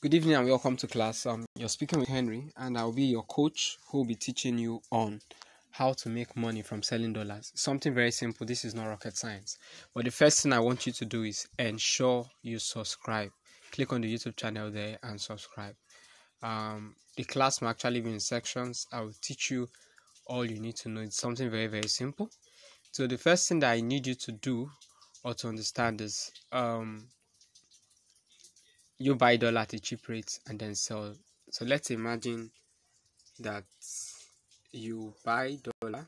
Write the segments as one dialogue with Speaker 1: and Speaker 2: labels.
Speaker 1: Good evening and welcome to class. You're speaking with Henry, and I'll be your coach who will be teaching you on how to make money from selling dollars. Something very simple. This is not rocket science. But the first thing I want you to do is ensure you subscribe. Click on the YouTube channel there and subscribe. The class will actually be in sections. I will teach you all you need to know. It's something very, very simple. So the first thing that I need you to do or to understand is you buy dollar at a cheap rate and then sell. So let's imagine that you buy dollar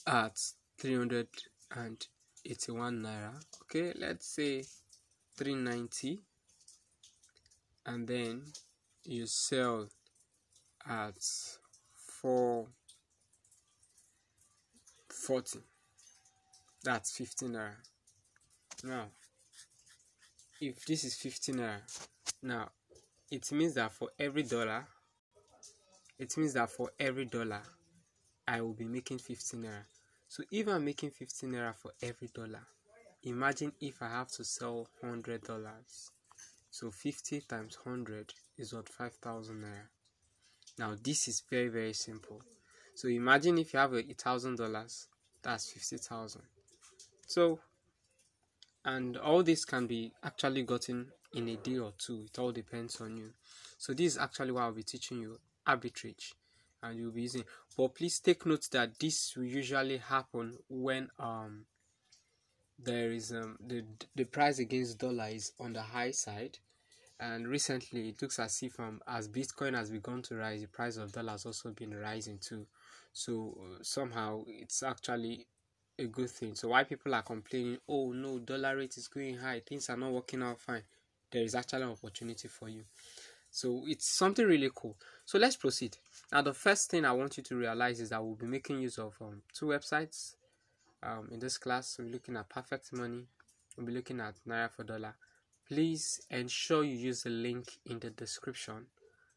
Speaker 1: at 381 naira. Okay, let's say 390, and then you sell at 440. That's 15 naira. Now, if this is 15 naira, now it means that for every dollar, I will be making 15 naira. So if I'm making 15 naira for every dollar, imagine if I have to sell $100. So 50 times 100 is what, 5,000 naira. Now this is very, very simple. So imagine if you have $1,000, that's 50,000. So, and all this can be actually gotten in a day or two. It all depends on you. So this is actually what I'll be teaching you, arbitrage, and you'll be using. But please take note that this will usually happen when there is the price against dollar is on the high side, and recently it looks as if as Bitcoin has begun to rise, the price of dollar has also been rising too. So somehow it's actually a good thing. So why people are complaining, oh no, dollar rate is going high, things are not working out fine, there is actually an opportunity for you. So it's something really cool. So let's proceed. Now the first thing I want you to realize is that we'll be making use of two websites in this class. We'll be looking at Perfect Money, we'll be looking at Naira4dollar. Please ensure you use the link in the description,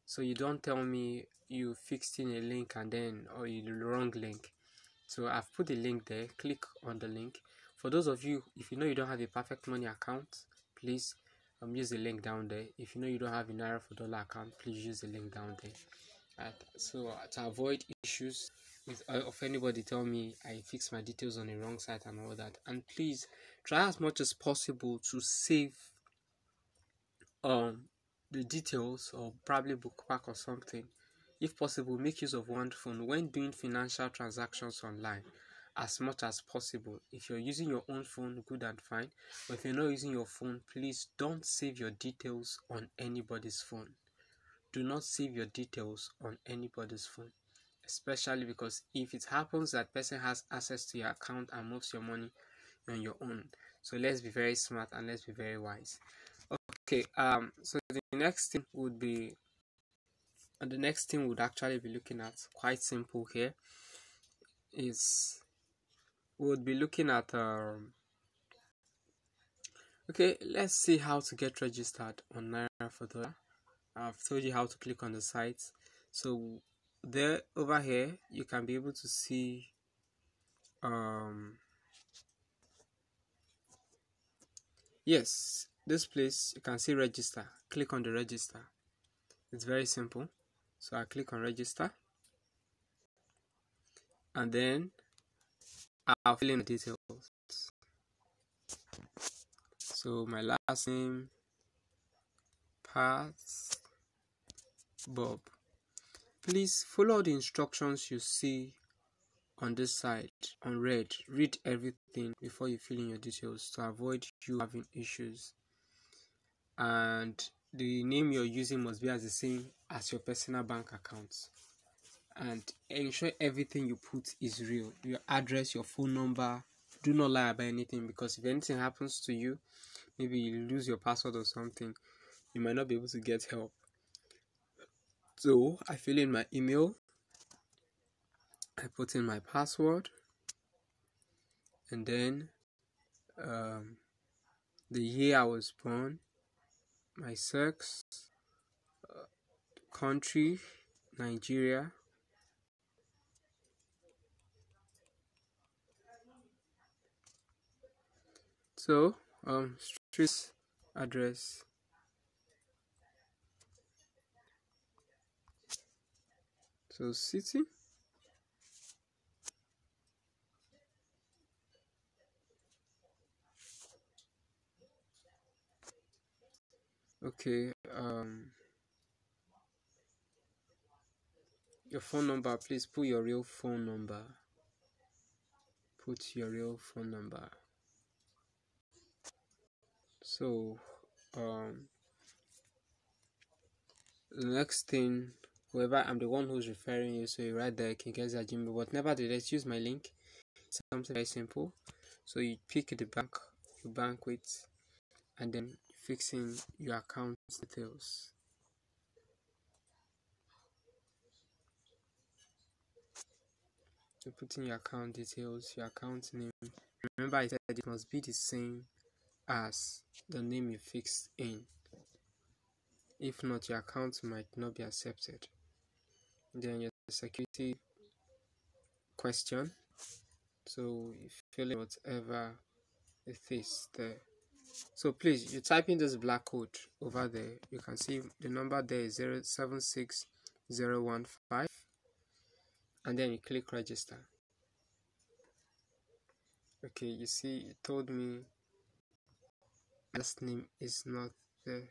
Speaker 1: so you don't tell me you fixed in a link and then or the wrong link. So I've put the link there. Click on the link. For those of you, if you know you don't have a Perfect Money account, please use the link down there. If you know you don't have a Naira4dollar account, please use the link down there. So to avoid issues of anybody tell me I fixed my details on the wrong site and all that, and please try as much as possible to save the details, or probably bookmark or something. If possible, make use of one phone when doing financial transactions online as much as possible. If you're using your own phone, good and fine, but if you're not using your phone, please don't save your details on anybody's phone. Do not save your details on anybody's phone, especially because if it happens that person has access to your account and moves your money on your own. So let's be very smart and let's be very wise. Okay, so the next thing would be, would actually be looking at, quite simple here, is we would be looking at okay, let's see how to get registered on Naira4dollar. I've told you how to click on the site. So there, over here, you can be able to see yes, this place you can see register. Click on the register. It's very simple. So I click on register, and then I'll fill in the details. So my last name, Pat Bob. Please follow the instructions you see on this side on red. Read everything before you fill in your details to avoid you having issues. And the name you're using must be as the same as your personal bank account. And ensure everything you put is real. Your address, your phone number. Do not lie about anything, because if anything happens to you, maybe you lose your password or something, you might not be able to get help. So I fill in my email, I put in my password, and then the year I was born, my sex, country, Nigeria, so Street address. So city. Okay. Your phone number. Please put your real phone number. Put your real phone number. So, the next thing, whoever, I'm the one who's referring you, so you write there kinghenzy at gmail. But nevertheless, use my link. It's something very simple. So you pick the bank you bank with, and then fixing your account details. You put in your account details, your account name. Remember, I said it must be the same as the name you fixed in. If not, your account might not be accepted. Then your security question. So you fill in whatever it is there. So please, you type in this black code over there. You can see the number there is 076015, and then you click register. Okay, you see it told me last name is not there.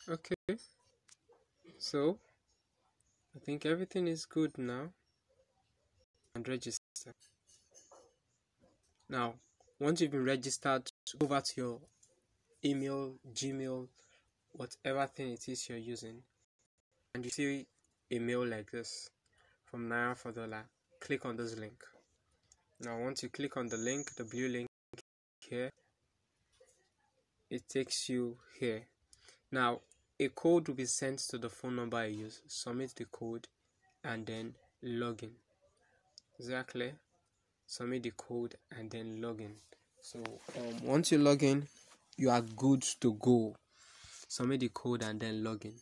Speaker 1: Okay, so I think everything is good now. And register. Now, once you've been registered, go over to your email, Gmail, whatever thing it is you're using, and you see a mail like this from Naira4dollar. Click on this link. Now, once you click on the link, the blue link here, it takes you here. Now, a code will be sent to the phone number I use. Submit the code and then log in. Is that clear? Submit the code and then log in. So once you log in, you are good to go. Submit the code and then log in.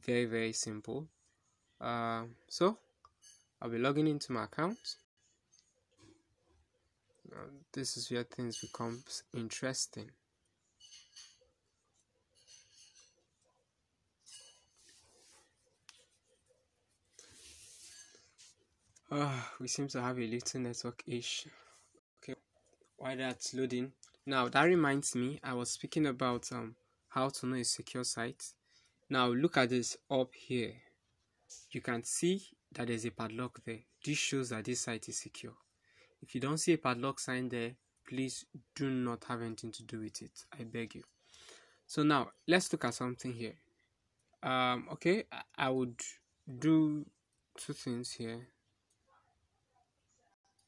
Speaker 1: Very, very simple. So I'll be logging into my account. This is where things becomes interesting. We seem to have a little network issue. Okay, while that's loading, now that reminds me, I was speaking about how to know a secure site. Now look at this up here. You can see that there's a padlock there. This shows that this site is secure. If you don't see a padlock sign there, please do not have anything to do with it. I beg you. So now let's look at something here. Okay, I would do two things here.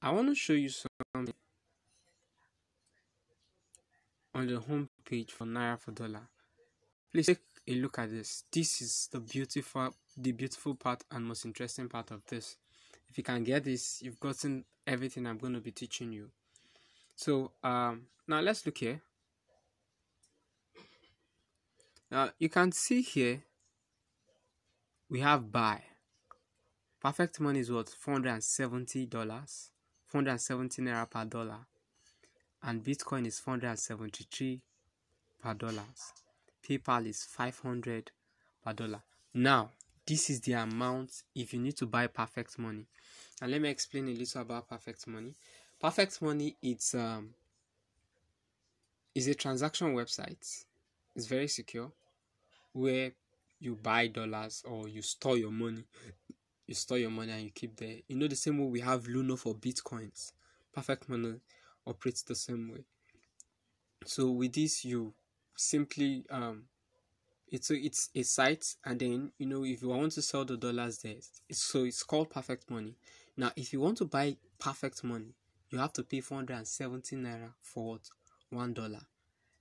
Speaker 1: I want to show you something on the home page for Naira4dollar. Please take a look at this. This is the beautiful part and most interesting part of this. If you can get this, you've gotten everything I'm going to be teaching you. So now let's look here. Now you can see here we have buy. Perfect money is what? $470, 470 Naira per dollar, and Bitcoin is 473 per dollars. PayPal is 500 per dollar. Now this is the amount if you need to buy perfect money. And let me explain a little about perfect money. Perfect money, it's a transaction website. It's very secure, where you buy dollars or you store your money. You store your money and you keep there. You know, the same way we have Luno for Bitcoins. Perfect money operates the same way. So with this, you simply it's a site, and then you know, if you want to sell the dollars there, it's called perfect money. Now if you want to buy perfect money, you have to pay 470 Naira for $1.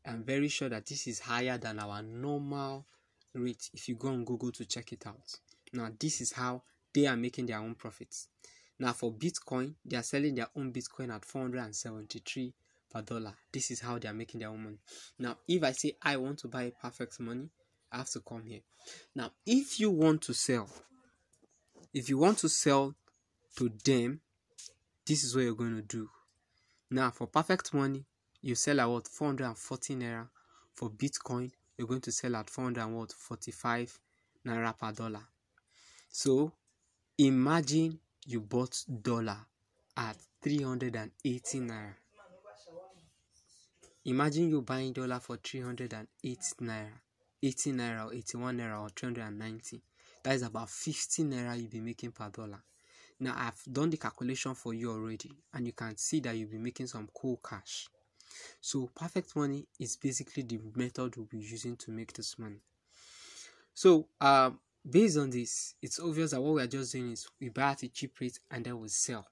Speaker 1: I'm very sure that this is higher than our normal rate if you go on Google to check it out. Now this is how they are making their own profits. Now for Bitcoin, they are selling their own Bitcoin at 473 per dollar. This is how they are making their own money. Now, if I say I want to buy perfect money, I have to come here. Now, if you want to sell to them, this is what you're going to do. Now, for perfect money, you sell at what? 440 naira. For Bitcoin, you're going to sell at 445 naira per dollar. So imagine you bought dollar at 380 naira. Imagine you buying dollar for 308 naira, 80 naira or 81 naira or 390. That is about 50 naira you'll be making per dollar. Now I've done the calculation for you already, and you can see that you'll be making some cool cash. So perfect money is basically the method we'll be using to make this money. So based on this, it's obvious that what we are just doing is we buy at a cheap rate and then we sell.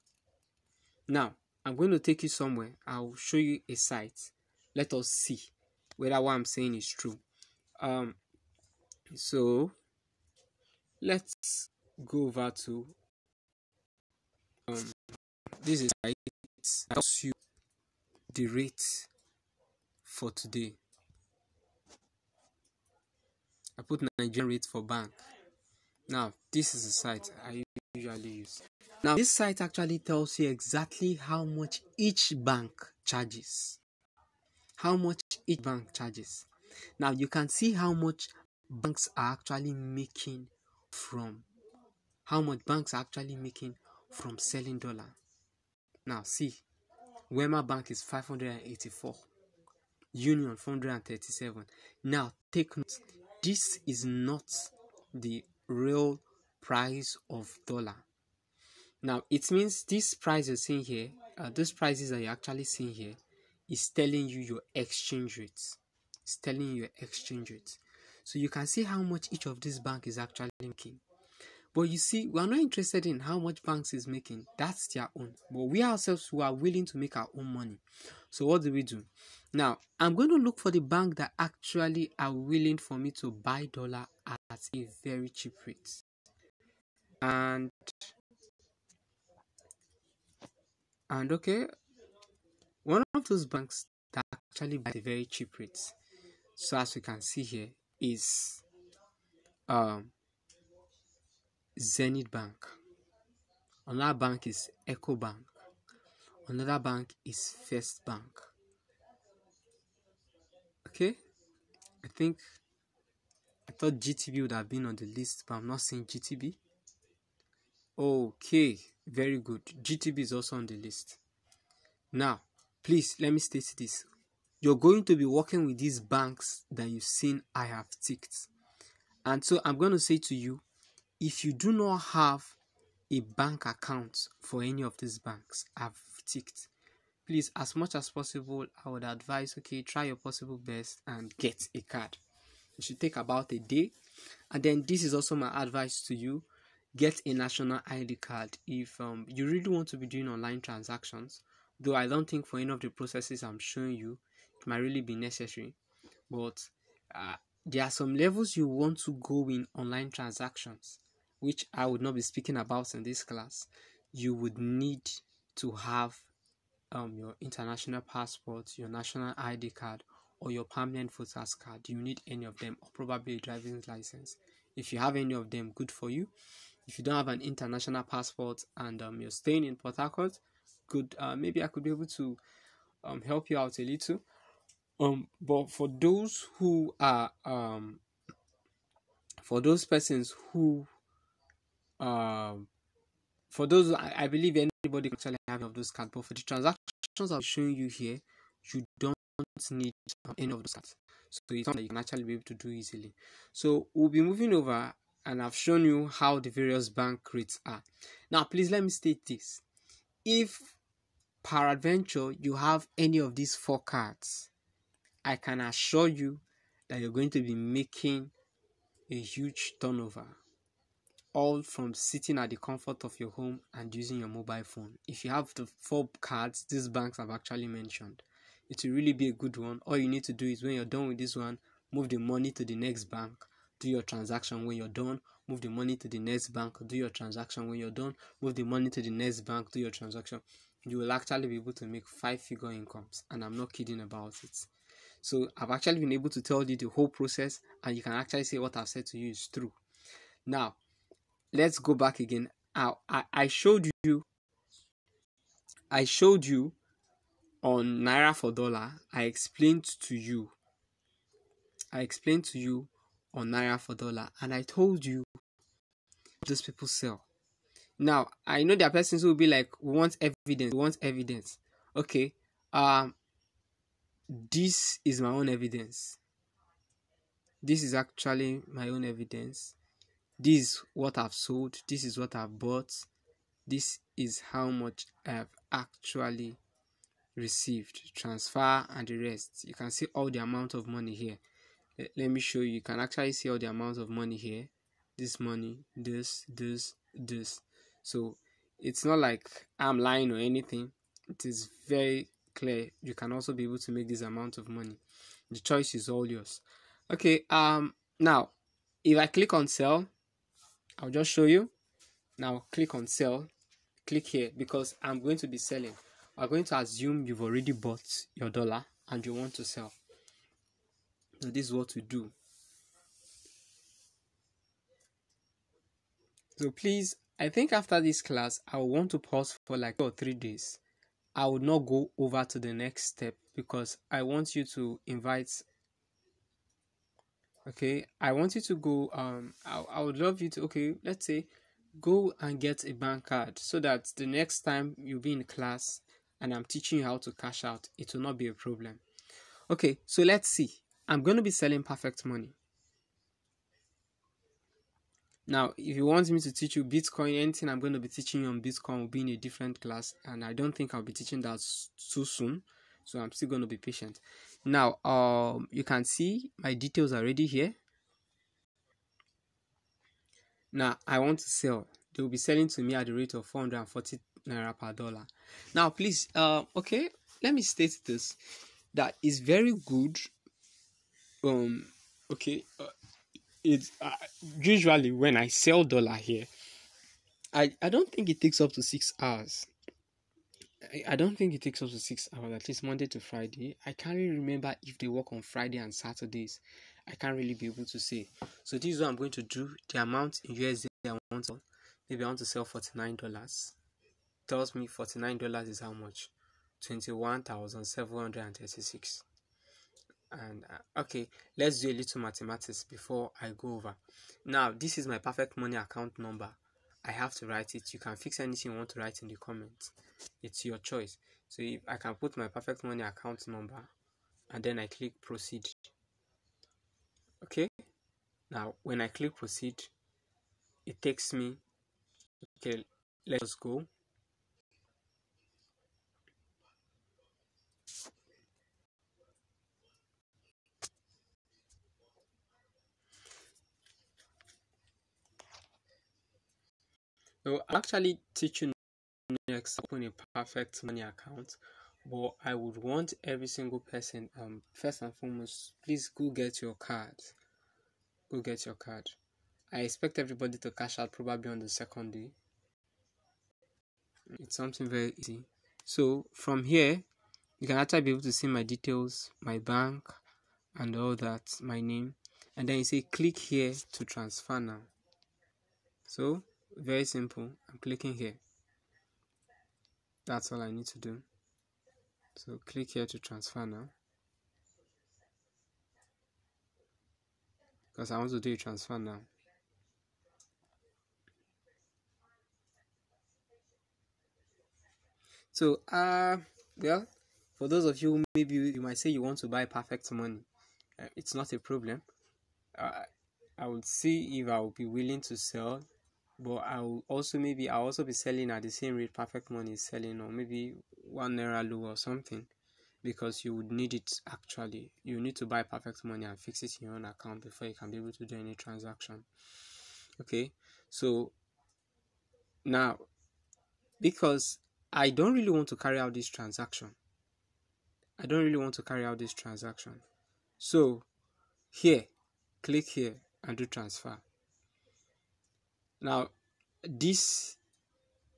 Speaker 1: Now I'm going to take you somewhere. I'll show you a site. Let us see whether what I'm saying is true. So let's go over to this is site. It tells you the rate for today. I put Nigerian rate for bank. Now this is the site I usually use. Now this site actually tells you exactly how much each bank charges. How much each bank charges. Now you can see how much banks are actually making from selling dollar. Now see, Wema Bank is 584, Union 437. Now take note, this is not the real price of dollar. Now it means this price you're seeing here, these prices that you're actually seeing here, is telling you your exchange rates. It's telling you your exchange rates. So you can see how much each of these banks is actually making. But you see, we are not interested in how much banks is making. That's their own. But we ourselves, who are willing to make our own money. So what do we do? Now, I'm going to look for the bank that actually are willing for me to buy dollar at a very cheap rate. And okay, one of those banks that actually buy at a very cheap rate, so as we can see here, is Zenith Bank. Another bank is Eco Bank. Another bank is First Bank. Okay, I thought GTB would have been on the list, but I'm not seeing GTB. Okay, very good. GTB is also on the list. Now, please let me state this. You're going to be working with these banks that you've seen I have ticked. And so I'm going to say to you, if you do not have a bank account for any of these banks I've ticked, please, as much as possible, I would advise, okay, try your possible best and get a card. It should take about a day. And then this is also my advice to you: get a national ID card if you really want to be doing online transactions. Though I don't think for any of the processes I'm showing you it might really be necessary, but there are some levels you want to go in online transactions, which I would not be speaking about in this class. You would need to have your international passport, your national ID card, or your permanent voters card. You need any of them, or probably a driving license. If you have any of them, good for you. If you don't have an international passport and you're staying in Port Harcourt, good. Maybe I could be able to help you out a little. But for those who are for those persons who for those, I believe anybody can actually have any of those cards. But for the transactions I'm showing you here, you don't need any of those cards. So it's something that you can actually be able to do easily. So we'll be moving over, and I've shown you how the various bank rates are. Now, please let me state this. If peradventure you have any of these 4 cards, I can assure you that you're going to be making a huge turnover, all from sitting at the comfort of your home and using your mobile phone. If you have the 4 cards these banks have actually mentioned, it will really be a good one. All you need to do is, when you're done with this one, move the money to the next bank, do your transaction. When you're done, move the money to the next bank, do your transaction. When you're done, move the money to the next bank, do your transaction. you will actually be able to make 5-figure incomes, and I'm not kidding about it. So I've actually been able to tell you the whole process, and you can actually say what I've said to you is true. Now let's go back again. I showed you on Naira4dollar. I explained to you on Naira4dollar, and I told you those people sell. Now I know there are persons who will be like, we want evidence. Okay, this is my own evidence. This is actually my own evidence. This is what I've sold. This is what I've bought. This is how much I've actually received, transfer, and the rest. You can see all the amount of money here. Let me show you. You can actually see all the amount of money here. This money, this. So it's not like I'm lying or anything. It is very clear. You can also be able to make this amount of money. The choice is all yours. Okay, now if I click on sell, I'll just show you. Now click on sell, click here, because I'm going to be selling. I'm going to assume you've already bought your dollar and you want to sell. So this is what we do. So please, I think after this class, I will want to pause for like 2 or 3 days. I will not go over to the next step because I want you to invite. Okay, I want you to go. I would love you to. Okay, let's say, go and get a bank card so that the next time you'll be in class and I'm teaching you how to cash out, it will not be a problem. Okay, so let's see. I'm going to be selling perfect money. Now, if you want me to teach you Bitcoin, anything I'm going to be teaching you on Bitcoin will be in a different class, and I don't think I'll be teaching that too soon, so I'm still going to be patient. Now, you can see my details already here. Now, I want to sell. They will be selling to me at the rate of 440 Naira per dollar. Now, please, okay, let me state this. That is very good. Okay, it's usually when I sell dollar here, I don't think it takes up to 6 hours. I don't think it takes up to 6 hours, at least Monday to Friday. I can't really remember if they work on Friday and Saturdays. I can't really be able to say. So this is what I'm going to do. The amount in USD I want to, maybe I want to sell $49. Tells me $49 is how much? 21,736. And okay, let's do a little mathematics before I go over. Now, this is my perfect money account number. I have to write it. You can fix anything you want to write in the comments. It's your choice. So if I can put my perfect money account number and then I click proceed. Okay, now when I click proceed, it takes me. Okay, let's go. So I'll actually teach you next open a perfect money account, but I would want every single person, first and foremost, please go get your card. Go get your card. I expect everybody to cash out probably on the second day. It's something very easy. So from here, you can actually be able to see my details, my bank, and all that, my name, and then you say click here to transfer now. So very simple. I'm clicking here. That's all I need to do. So click here to transfer now, because I want to do a transfer now. So well, for those of you, maybe you might say you want to buy perfect money. It's not a problem. I would see if I will be willing to sell, but I'll also be selling at the same rate perfect money is selling, or maybe 1 Naira low or something, because you would need it. Actually, you need to buy perfect money and fix it in your own account before you can be able to do any transaction. Okay, so now, because I don't really want to carry out this transaction, so here, click here and do transfer. Now, the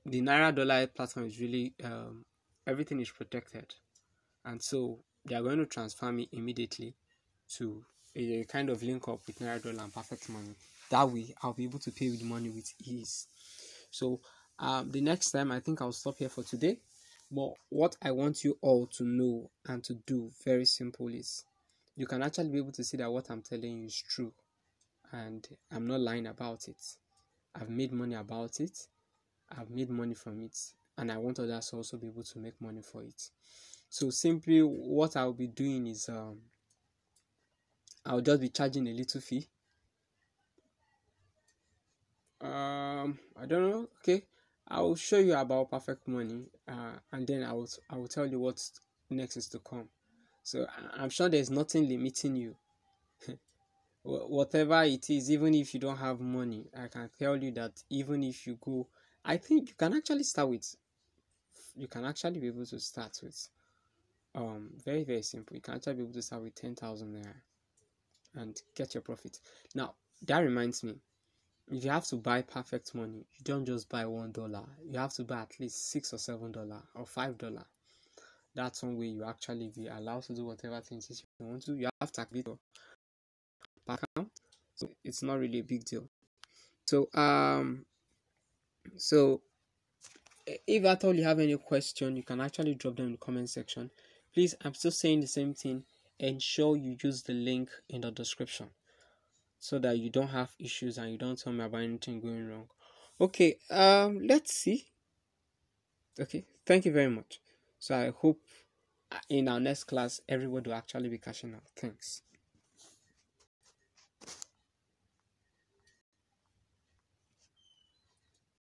Speaker 1: Naira dollar platform is really everything is protected. And so they are going to transfer me immediately to a kind of link up with Naira4dollar and Perfect Money. That way, I'll be able to pay with money with ease. So the next time, I think I'll stop here for today. But what I want you all to know and to do very simple is you can actually be able to see that what I'm telling you is true and I'm not lying about it. I've made money about it. I've made money from it, and I want others to also be able to make money for it. So simply what I'll be doing is I'll just be charging a little fee. I don't know. Okay, I'll show you about Perfect Money, and then I will tell you what next is to come. So I'm sure there's nothing limiting you. Whatever it is, even if you don't have money, I can tell you that even if you go, I think you can actually start with. You can actually be able to start with very very simple. You can actually be able to start with 10,000 naira and get your profit. Now that reminds me, if you have to buy Perfect Money, you don't just buy $1. You have to buy at least $6 or $7 or $5. That's one way you actually be allowed to do whatever things you want to. You have to activate your account, so it's not really a big deal. So so if at all you have any question, you can actually drop them in the comment section. Please, I'm still saying the same thing. Ensure you use the link in the description so that you don't have issues and you don't tell me about anything going wrong. Okay, let's see. Okay, thank you very much. So I hope in our next class everybody will actually be catching up. Thanks.